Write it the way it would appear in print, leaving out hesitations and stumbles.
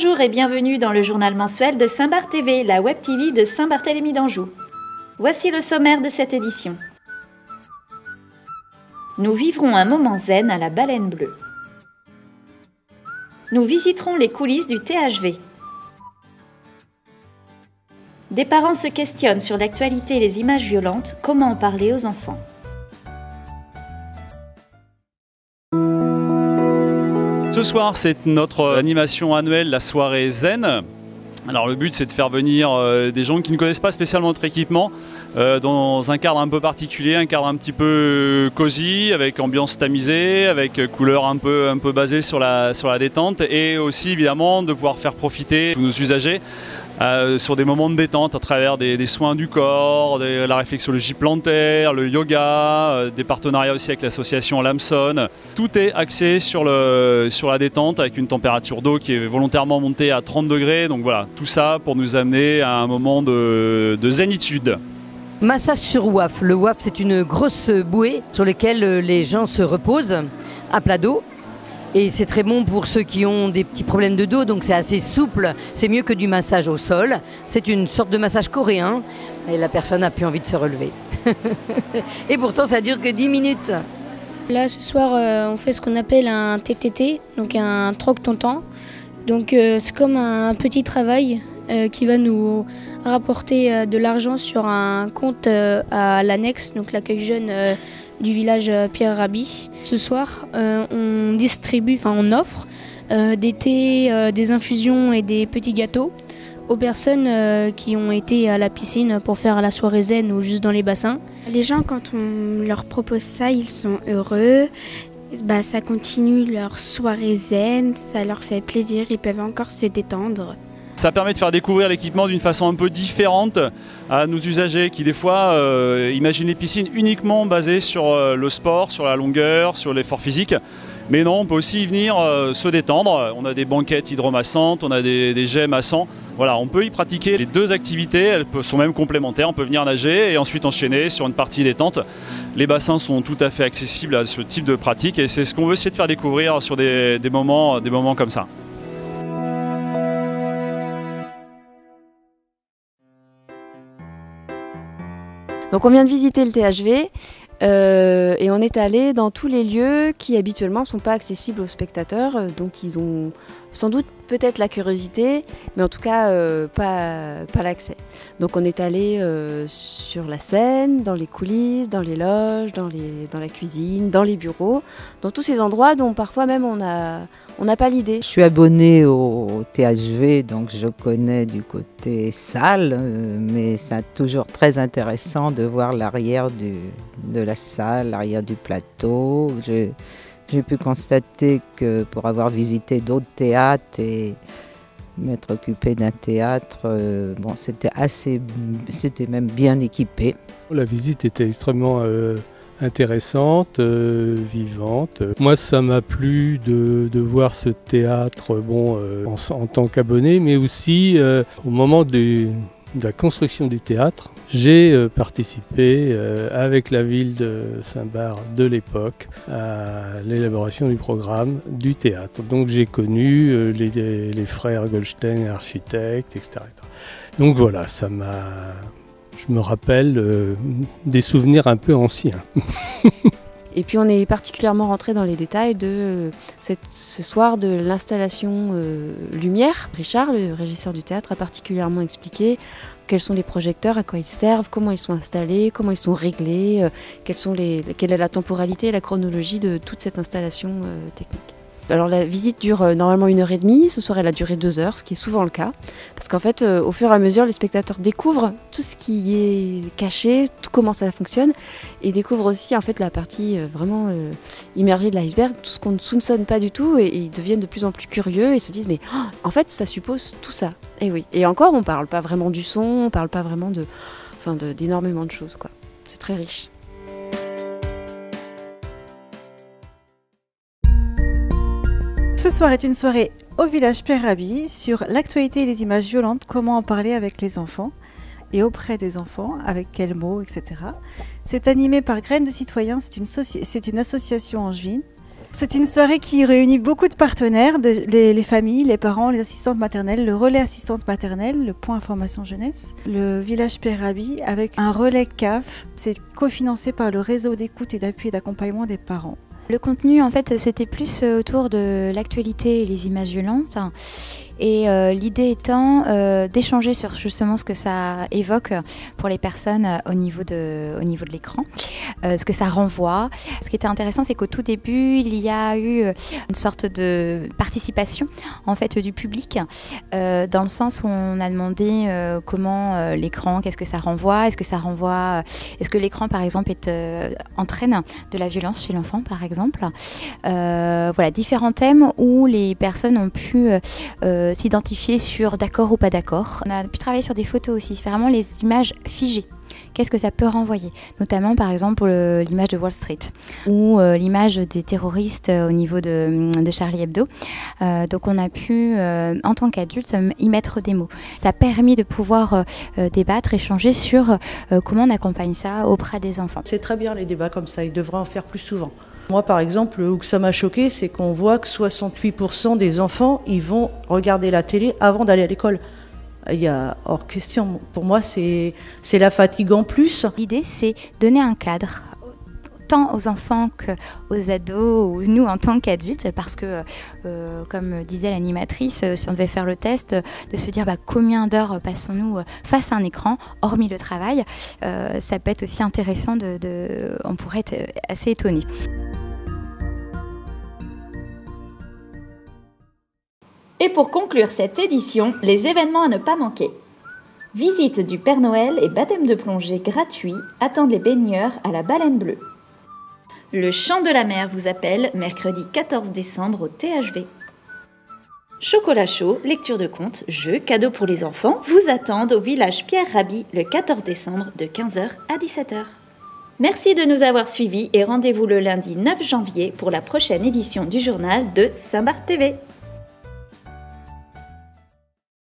Bonjour et bienvenue dans le journal mensuel de Saint-Barth TV, la web TV de Saint-Barthélemy d'Anjou. Voici le sommaire de cette édition. Nous vivrons un moment zen à la Baleine Bleue. Nous visiterons les coulisses du THV. Des parents se questionnent sur l'actualité et les images violentes, comment en parler aux enfants. Ce soir, c'est notre animation annuelle, la soirée Zen. Alors le but, c'est de faire venir des gens qui ne connaissent pas spécialement notre équipement dans un cadre un peu particulier, un cadre un petit peu cosy, avec ambiance tamisée, avec couleurs un peu basées sur la détente, et aussi évidemment de pouvoir faire profiter tous nos usagers sur des moments de détente à travers des soins du corps, la réflexologie plantaire, le yoga, des partenariats aussi avec l'association Lamson. Tout est axé sur la détente avec une température d'eau qui est volontairement montée à 30 degrés. Donc voilà, tout ça pour nous amener à un moment de zénitude. Massage sur WAF. Le WAF, c'est une grosse bouée sur laquelle les gens se reposent à plat dos. Et c'est très bon pour ceux qui ont des petits problèmes de dos, donc c'est assez souple, c'est mieux que du massage au sol. C'est une sorte de massage coréen et la personne n'a plus envie de se relever. Et pourtant ça dure que 10 minutes. Là ce soir on fait ce qu'on appelle un TTT, donc un troc-tontan. Donc c'est comme un petit travail qui va nous rapporter de l'argent sur un compte à l'annexe, donc l'accueil jeune du village Pierre Rabhi. Ce soir, on offre des thés, des infusions et des petits gâteaux aux personnes qui ont été à la piscine pour faire la soirée zen ou juste dans les bassins. Les gens, quand on leur propose ça, ils sont heureux. Ça continue leur soirée zen, ça leur fait plaisir, ils peuvent encore se détendre. Ça permet de faire découvrir l'équipement d'une façon un peu différente à nos usagers qui des fois imaginent les piscines uniquement basées sur le sport, sur la longueur, sur l'effort physique. Mais non, on peut aussi y venir se détendre. On a des banquettes hydromassantes, on a des jets massants. Voilà, on peut y pratiquer les deux activités, elles sont même complémentaires. On peut venir nager et ensuite enchaîner sur une partie détente. Les bassins sont tout à fait accessibles à ce type de pratique et c'est ce qu'on veut essayer de faire découvrir sur des moments comme ça. Donc on vient de visiter le THV et on est allé dans tous les lieux qui habituellement ne sont pas accessibles aux spectateurs, donc ils ont sans doute peut-être la curiosité, mais en tout cas pas l'accès. Donc on est allé sur la scène, dans les coulisses, dans les loges, dans la cuisine, dans les bureaux, dans tous ces endroits dont parfois même on n'a pas l'idée. Je suis abonnée au THV, donc je connais du côté salle, mais c'est toujours très intéressant de voir l'arrière de la salle, l'arrière du plateau. J'ai pu constater que pour avoir visité d'autres théâtres et m'être occupée d'un théâtre, c'était même bien équipé. La visite était extrêmement intéressante, vivante. Moi, ça m'a plu de voir ce théâtre en tant qu'abonné, mais aussi au moment de la construction du théâtre. J'ai participé avec la ville de Saint-Barth de l'époque à l'élaboration du programme du théâtre. Donc j'ai connu les frères Goldstein, architectes, etc. Donc voilà, je me rappelle des souvenirs un peu anciens. Et puis on est particulièrement rentré dans les détails de ce soir de l'installation lumière. Richard, le régisseur du théâtre, a particulièrement expliqué quels sont les projecteurs, à quoi ils servent, comment ils sont installés, comment ils sont réglés, quelle est la temporalité et la chronologie de toute cette installation technique. Alors la visite dure normalement 1h30, ce soir elle a duré 2 heures, ce qui est souvent le cas. Parce qu'en fait, au fur et à mesure, les spectateurs découvrent tout ce qui est caché, tout comment ça fonctionne, et découvrent aussi en fait la partie vraiment immergée de l'iceberg, tout ce qu'on ne soupçonne pas du tout, et ils deviennent de plus en plus curieux et se disent mais en fait ça suppose tout ça. Et oui. Et encore, on parle pas vraiment du son, on parle pas vraiment d'énormément de choses, quoi. C'est très riche. Ce soir est une soirée au village Pierre Rabhi sur l'actualité et les images violentes, comment en parler avec les enfants et auprès des enfants, avec quels mots, etc. C'est animé par Graines de Citoyens, c'est une association angevine C'est une soirée qui réunit beaucoup de partenaires, les familles, les parents, les assistantes maternelles, le relais assistante maternelle, le point information jeunesse, le village Pierre Rabhi avec un relais CAF. C'est cofinancé par le réseau d'écoute et d'appui et d'accompagnement des parents. Le contenu, en fait, c'était plus autour de l'actualité et les images violentes. Et l'idée étant d'échanger sur justement ce que ça évoque pour les personnes au niveau de l'écran, ce que ça renvoie. Ce qui était intéressant, c'est qu'au tout début, il y a eu une sorte de participation en fait du public, dans le sens où on a demandé comment l'écran, qu'est-ce que ça renvoie, est-ce que l'écran par exemple entraîne de la violence chez l'enfant par exemple. Voilà, différents thèmes où les personnes ont pu s'identifier sur d'accord ou pas d'accord. On a pu travailler sur des photos aussi, c'est vraiment les images figées. Qu'est-ce que ça peut renvoyer? Notamment par exemple l'image de Wall Street ou l'image des terroristes au niveau de Charlie Hebdo. Donc on a pu, en tant qu'adulte, y mettre des mots. Ça a permis de pouvoir débattre, échanger sur comment on accompagne ça auprès des enfants. C'est très bien les débats comme ça, ils devraient en faire plus souvent. Moi, par exemple, où ça m'a choqué, c'est qu'on voit que 68% des enfants, ils vont regarder la télé avant d'aller à l'école. Il y a hors question. Pour moi, c'est la fatigue en plus. L'idée, c'est donner un cadre, tant aux enfants qu'aux ados ou nous en tant qu'adultes, parce que, comme disait l'animatrice, si on devait faire le test, de se dire combien d'heures passons-nous face à un écran, hormis le travail, ça peut être aussi intéressant, on pourrait être assez étonné. Et pour conclure cette édition, les événements à ne pas manquer. Visite du Père Noël et baptême de plongée gratuit attendent les baigneurs à la Baleine Bleue. Le Chant de la Mer vous appelle mercredi 14 décembre au THV. Chocolat chaud, lecture de contes, jeux, cadeaux pour les enfants vous attendent au village Pierre Rabhi le 14 décembre de 15h à 17h. Merci de nous avoir suivis et rendez-vous le lundi 9 janvier pour la prochaine édition du journal de Saint-Barth TV.